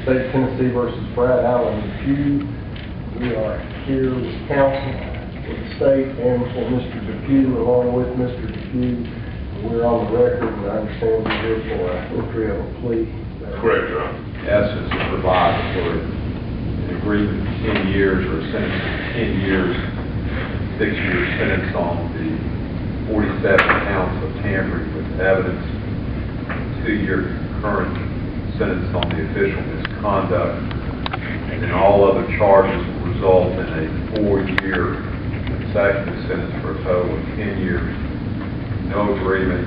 State of Tennessee versus Brad Depew. We are here with counsel for the state and for Mr. Depew, along with Mr. Depew. We're on the record, and I understand we're here for entry of a plea. Correct, Your Honor. In essence, it provides for an agreement of 10 years or a sentence of 10 years, 6-year sentence on the 47 counts of tampering with evidence, 2-year concurrent sentence on the official misconduct, and then all other charges will result in a 4-year consecutive sentence for a total of 10 years. No agreement.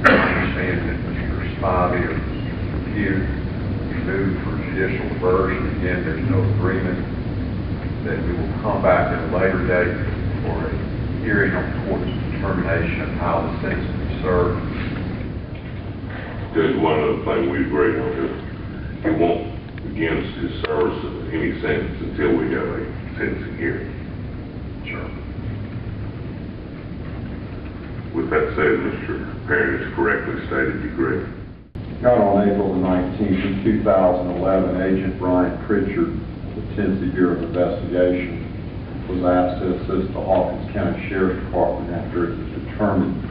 I understand that Mr. Spivey or Mr. Depew moved for judicial diversion. Again, there's no agreement. That we will come back at a later date for a hearing on the court's determination of how the sentence will be served. Judge, one other thing we agree on is he won't begin his service of any sentence until we have a sentencing hearing. Sure. With that said, Mr. Perrin has correctly stated you agree. Got on April the 19th, 2011, Agent Brian Pritchard of the Tennessee Bureau of Investigation was asked to assist the Hawkins County Sheriff's Department after it was determined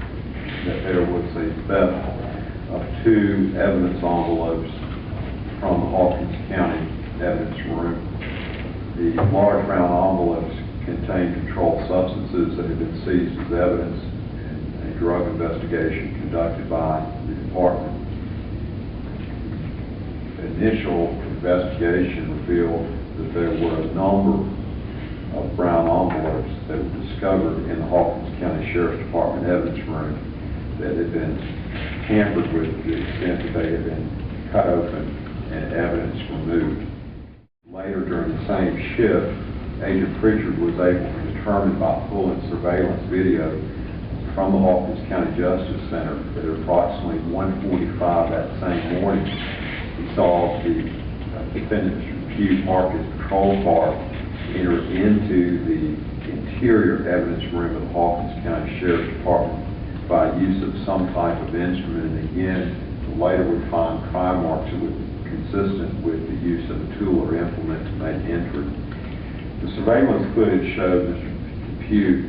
that there was a theft of 2 evidence envelopes from the Hawkins County evidence room. The large round envelopes contained controlled substances that had been seized as evidence in a drug investigation conducted by the department. The initial investigation revealed that there were a number of brown envelopes that were discovered in the Hawkins County Sheriff's Department evidence room that had been tampered with to the extent that they had been cut open and evidence removed. Later during the same shift, Agent Pritchard was able to determine by pulling surveillance video from the Hawkins County Justice Center that at approximately 1:45 that same morning, he saw the defendant, Mr. Depew, park his patrol car, enter into the interior evidence room of the Hawkins County Sheriff's Department by use of some type of instrument. And again, later would find pry marks that were consistent with the use of a tool or implement to make entry. The surveillance footage showed Mr. Depew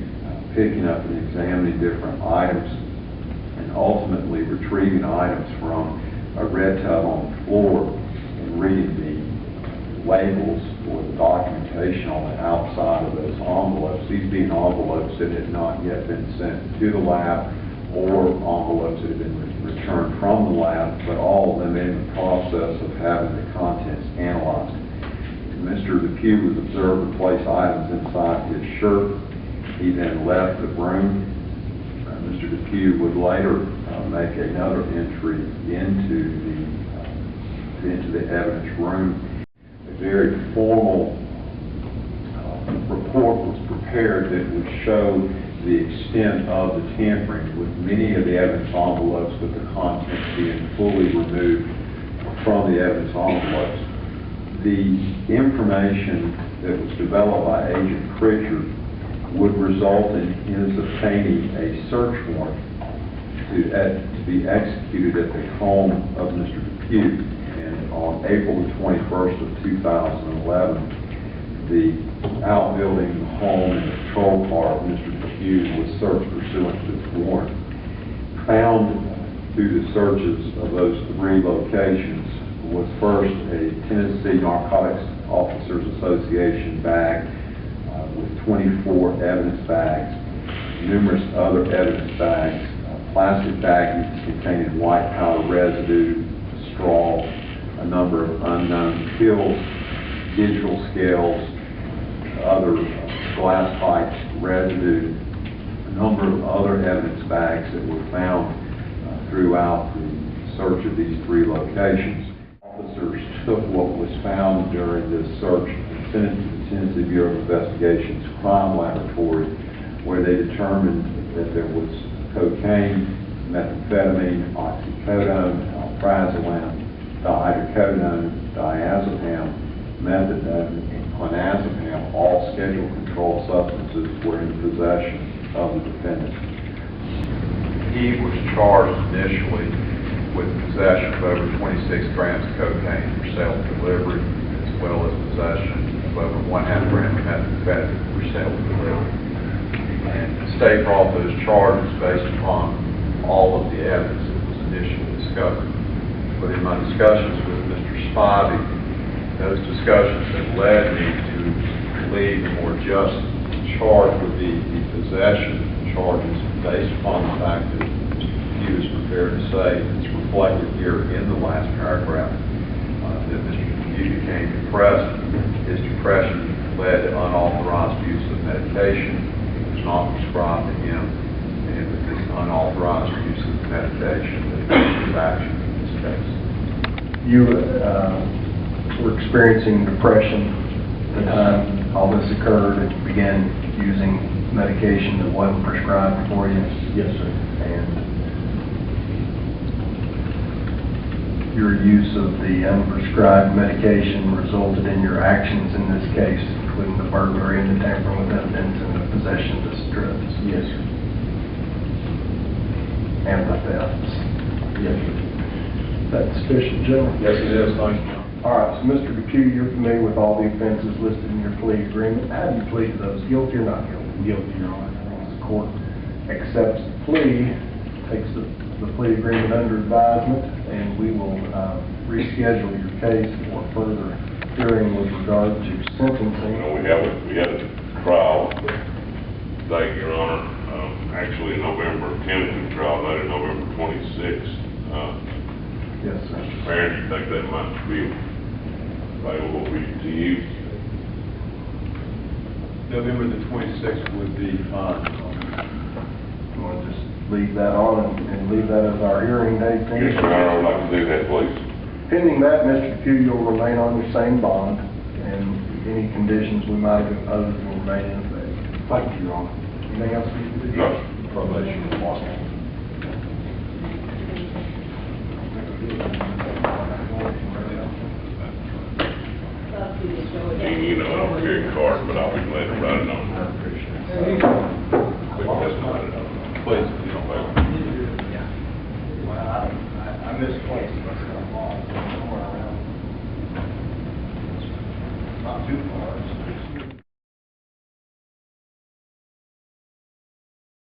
picking up and examining different items and ultimately retrieving items from a red tub on the floor and reading the labels or the documentation on the outside of those envelopes, these being envelopes that had not yet been sent to the lab or envelopes that had been returned from the lab, but all of them in the process of having the contents analyzed. Mr. Depew was observed to place items inside his shirt. He then left the room. Mr. Depew would later make another entry into the evidence room. A very formal report was prepared that would show the extent of the tampering, with many of the evidence envelopes with the contents being fully removed from the evidence envelopes. The information that was developed by Agent Pritchard would result in his obtaining a search warrant to be executed at the home of Mr. Depew. And on April the 21st of 2011, the outbuilding, the home, and the patrol car of Mr. Depew was searched pursuant to this warrant. Found through the searches of those 3 locations was first a Tennessee Narcotics Officers Association bag with 24 evidence bags, numerous other evidence bags, plastic baggies containing white powder residue, straw, a number of unknown pills, digital scales, other glass pipes, residue, a number of other evidence bags that were found throughout the search of these 3 locations. Officers took what was found during this search and sent it to the Tennessee Bureau of Investigation's crime laboratory, where they determined that there was cocaine, methamphetamine, oxycodone, alprazolam, dihydrocodone, diazepam, methadone, and clonazepam, all schedule controlled substances, were in possession of the defendant. He was charged initially with possession of over 26 grams of cocaine for sale and delivery, as well as possession of over 1/2 gram of methamphetamine for sale and delivery. And the state brought those charges based upon all of the evidence that was initially discovered. But in my discussions with Mr. Spivey, those discussions have led me to believe a more just charge would be the possession charges based upon the fact that Mr. Depew is prepared to say, it's reflected here in the last paragraph, that Mr. Depew became depressed. His depression led to unauthorized use of medication. It was not prescribed to him, and with this unauthorized use of medication, that he took action in this case. You were experiencing depression at the time all this occurred, and you began using medication that wasn't prescribed for you? Yes, sir. And your use of the unprescribed medication resulted in your actions in this case, including the burglary and the tampering with evidence and the possession of the drugs? Yes, sir. And the thefts? Yes, sir. That's sufficient, gentlemen? Yes, it is. Thank you. All right, so Mr. Depew, you're familiar with all the offenses listed in your plea agreement. How do you plead to those? Guilty or not guilty? Guilty, Your Honor. The court accepts the plea, takes the plea agreement under advisement, and we will reschedule your case for further hearing with regard to sentencing. We had a trial date, Your Honor, actually November 10th, trial date November 26th. Yes, sir. Mr. Perrin, do you think that might be available to you? November the 26th would be fine. You want to just leave that on and leave that as our hearing date? Yes, Your Honor, I would like to do that, please. Pending that, Mr. Depew, you'll remain on your same bond, and any conditions we might have imposed will remain in effect. Thank you, Your Honor. Anything else we can do? No. Probation is possible. You know, I don't carry cards, but I'll be glad to write it on.